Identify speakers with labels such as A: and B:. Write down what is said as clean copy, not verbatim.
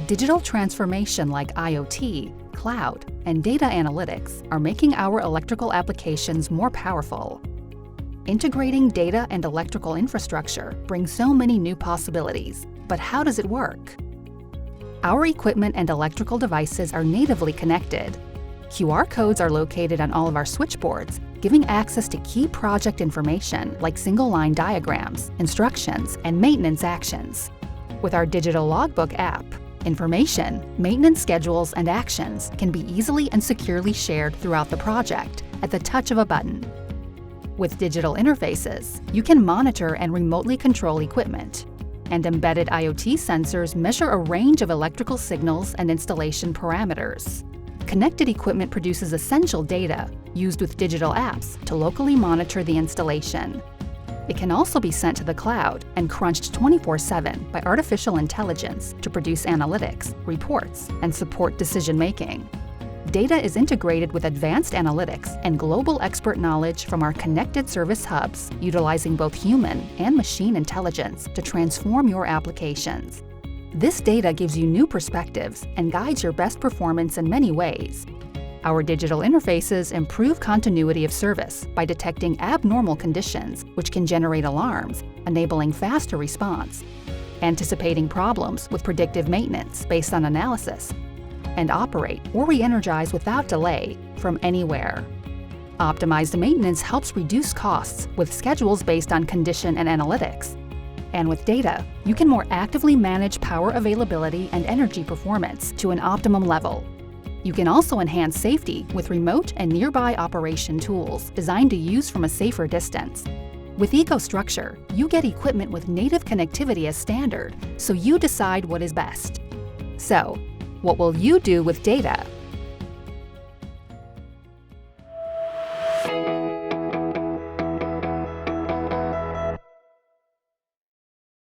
A: Digital transformation like IoT, cloud, and data analytics are making our electrical applications more powerful. Integrating data and electrical infrastructure brings so many new possibilities, but how does it work? Our equipment and electrical devices are natively connected. QR codes are located on all of our switchboards, giving access to key project information like single-line diagrams, instructions, and maintenance actions. With our digital logbook app, information, maintenance schedules, and actions can be easily and securely shared throughout the project at the touch of a button. With digital interfaces, you can monitor and remotely control equipment. And embedded IoT sensors measure a range of electrical signals and installation parameters. Connected equipment produces essential data used with digital apps to locally monitor the installation. It can also be sent to the cloud and crunched 24/7 by artificial intelligence to produce analytics, reports, and support decision-making. Data is integrated with advanced analytics and global expert knowledge from our connected service hubs, utilizing both human and machine intelligence to transform your applications. This data gives you new perspectives and guides your best performance in many ways. Our digital interfaces improve continuity of service by detecting abnormal conditions, which can generate alarms, enabling faster response, anticipating problems with predictive maintenance based on analysis, and operate or re-energize without delay from anywhere. Optimized maintenance helps reduce costs with schedules based on condition and analytics. And with data, you can more actively manage power availability and energy performance to an optimum level. You can also enhance safety with remote and nearby operation tools designed to use from a safer distance. With EcoStruxure, you get equipment with native connectivity as standard, so you decide what is best. So, what will you do with data?